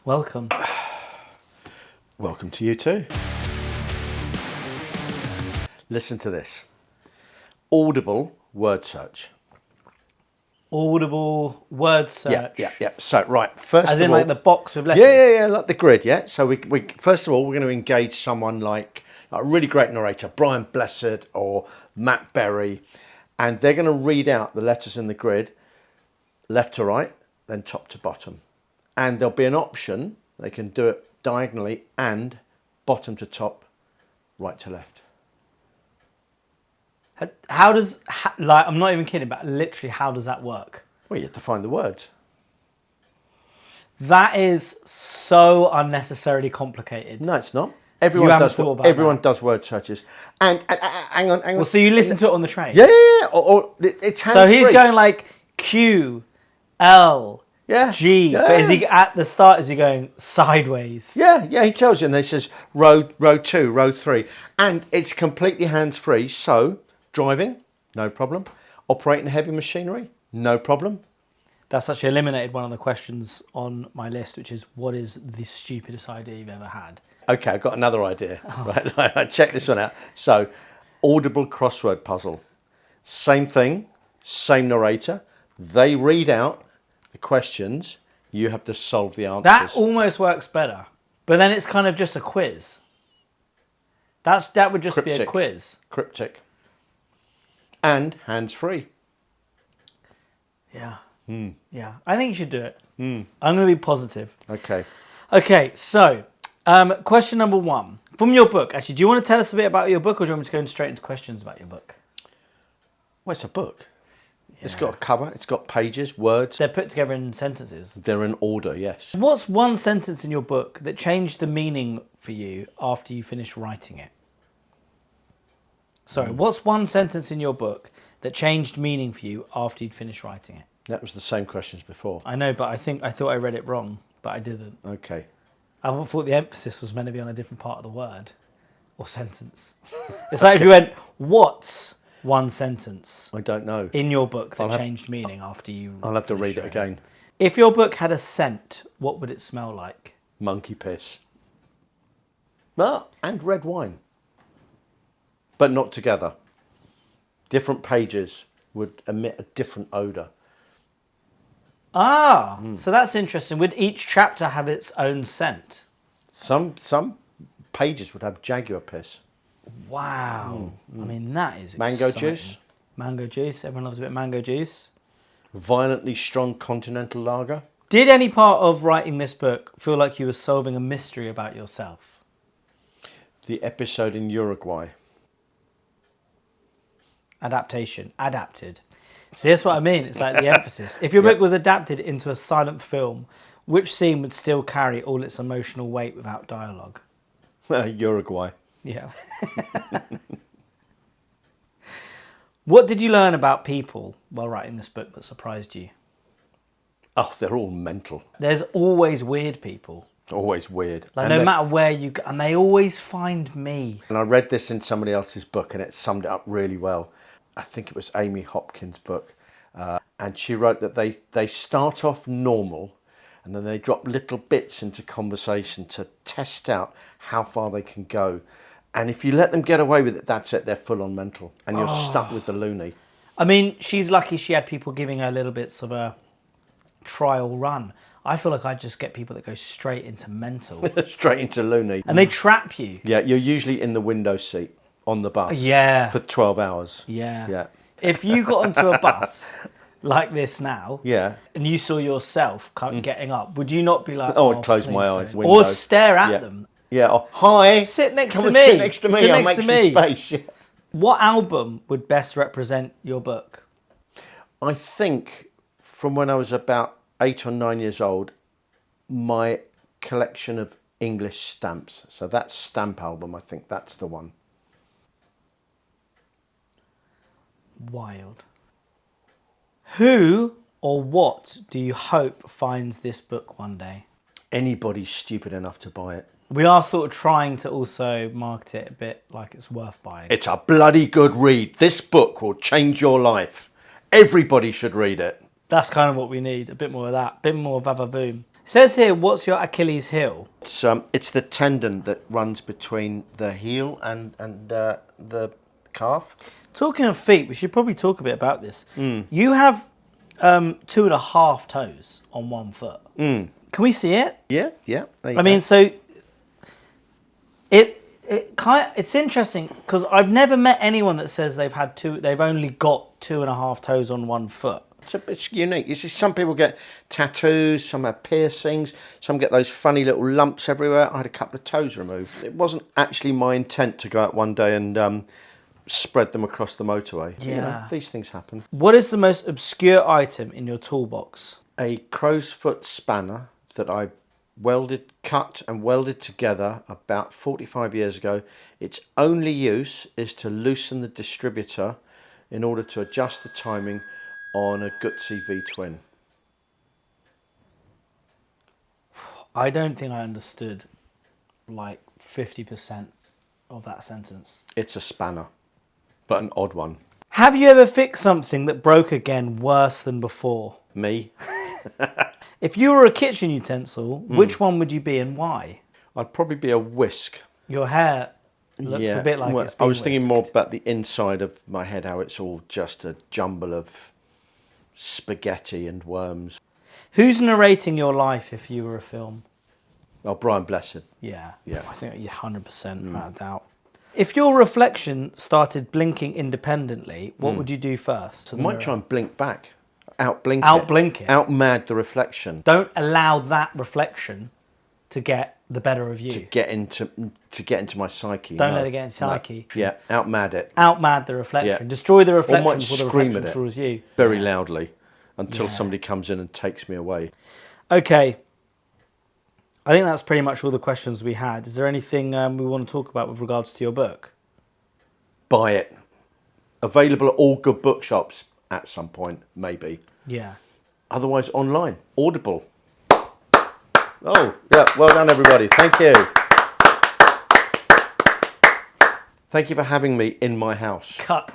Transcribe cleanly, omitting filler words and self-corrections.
Welcome. Welcome to you too. Listen to this. Audible word search. Audible word search. Yeah. So, right, first As of in all... like the box with letters? Yeah, like the grid, yeah. So, we first of all, we're going to engage someone like a really great narrator, Brian Blessed or Matt Berry, and they're going to read out the letters in the grid, left to right, then top to bottom. And there'll be an option, they can do it diagonally and bottom to top, right to left. How does, like, I'm not even kidding, but literally how does that work? Well, you have to find the words. That is so unnecessarily complicated. No, it's not. Everyone does word searches. And hang on. Well, so you listen to it on the train? Yeah. Or it's hands-free. So he's going like Q, L, G. Yeah. But is he at the start? Is he going sideways? Yeah. He tells you, and he says row 2, row 3, and it's completely hands-free. So driving, no problem. Operating heavy machinery, no problem. That's actually eliminated one of the questions on my list, which is, what is the stupidest idea you've ever had? Okay, I've got another idea. Right, check this one out. So, Audible crossword puzzle. Same thing, same narrator. They read out the questions. You have to solve the answers. That almost works better. But then it's kind of just a quiz. That would just be a quiz. Cryptic. And hands-free. Yeah. Yeah. I think you should do it. I'm going to be positive. Okay, so question number 1. From your book, actually, do you want to tell us a bit about your book, or do you want me to go straight into questions about your book? Well, it's a book. Yeah. It's got a cover, it's got pages, words. They're put together in sentences. They're in order, yes. What's one sentence in your book that changed the meaning for you after you finished writing it? Sorry, what's one sentence in your book that changed meaning for you after you'd finished writing it? That was the same questions before. I know, but I thought I read it wrong, but I didn't. Okay. I thought the emphasis was meant to be on a different part of the word or sentence. It's like if you went, what's one sentence I don't know. in your book that changed meaning after you... I'll have to read it again. If your book had a scent, what would it smell like? Monkey piss. And red wine. But not together. Different pages would emit a different odour. So that's interesting. Would each chapter have its own scent? Some pages would have jaguar piss. Wow. I mean, that is Mango exciting. juice. Mango juice. Everyone loves a bit of mango juice. Violently strong continental lager. Did any part of writing this book feel like you were solving a mystery about yourself? The episode in Uruguay. Adaptation. Adapted. See, that's what I mean. It's like the emphasis. If your book was adapted into a silent film, which scene would still carry all its emotional weight without dialogue? Uruguay. Yeah. What did you learn about people while writing this book that surprised you? Oh, they're all mental. There's always weird people. Always weird. Like, no matter where you go, and they always find me. And I read this in somebody else's book, and it summed it up really well. I think it was Amy Hopkins' book. And she wrote that they start off normal, and then they drop little bits into conversation to test out how far they can go. And if you let them get away with it, that's it. They're full on mental. And you're stuck with the loony. I mean, she's lucky she had people giving her little bits of a trial run. I feel like I'd just get people that go straight into mental. Straight into loony. And they trap you. Yeah, you're usually in the window seat on the bus. Yeah. For 12 hours. Yeah. If you got onto a bus like this now, and you saw yourself getting up, would you not be like, I'd close my eyes. Or stare at them? Yeah. Oh, hi. Sit next Come to and me. Sit next to me. Sit I'll next make to some me. space. Yeah. What album would best represent your book? I think from when I was about 8 or 9 years old, my collection of English stamps. So that stamp album, I think that's the one. Wild. Who or what do you hope finds this book one day? Anybody stupid enough to buy it. We are sort of trying to also market it a bit like it's worth buying. It's a bloody good read. This book will change your life. Everybody should read it. That's kind of what we need. A bit more of that. A bit more of a boom. says here, what's your Achilles heel? It's the tendon that runs between the heel and the calf. Talking of feet, we should probably talk a bit about this. You have 2.5 toes on one foot. Can we see it? Yeah. There you I go. mean, so it's interesting because I've never met anyone that says they've only got 2.5 toes on one foot. It's unique. You see, some people get tattoos, some have piercings, some get those funny little lumps everywhere. I had a couple of toes removed. It wasn't actually my intent to go out one day and spread them across the motorway. Yeah. You know, these things happen. What is the most obscure item in your toolbox? A crow's foot spanner that I cut and welded together about 45 years ago. Its only use is to loosen the distributor in order to adjust the timing on a Gutsi V-twin. I don't think I understood like 50% of that sentence. It's a spanner, but an odd one. Have you ever fixed something that broke again worse than before? Me? If you were a kitchen utensil, which one would you be and why? I'd probably be a whisk. Your hair looks a bit like well, it's been I was thinking more whisked. about the inside of my head, how it's all just a jumble of spaghetti and worms. Who's narrating your life if you were a film? Oh, Brian Blessed. Yeah. Yeah. I think you're 100% without a doubt. If your reflection started blinking independently, what would you do first? I might try and blink back. Outblink Outblink it. Outmad the reflection. Don't allow that reflection to get the better of you. To get into my psyche. Don't no. let it get into psyche. No. Yeah, outmad it. Outmad the reflection. Yeah. Destroy the Or reflection might before the scream reflection at it destroys you. very loudly until Yeah. somebody comes in and takes me away. Okay. I think that's pretty much all the questions we had. Is there anything we want to talk about with regards to your book? Buy it. Available at all good bookshops at some point, maybe. Yeah. Otherwise, online. Audible. Oh, yeah. Well done, everybody. Thank you. Thank you for having me in my house. Cut.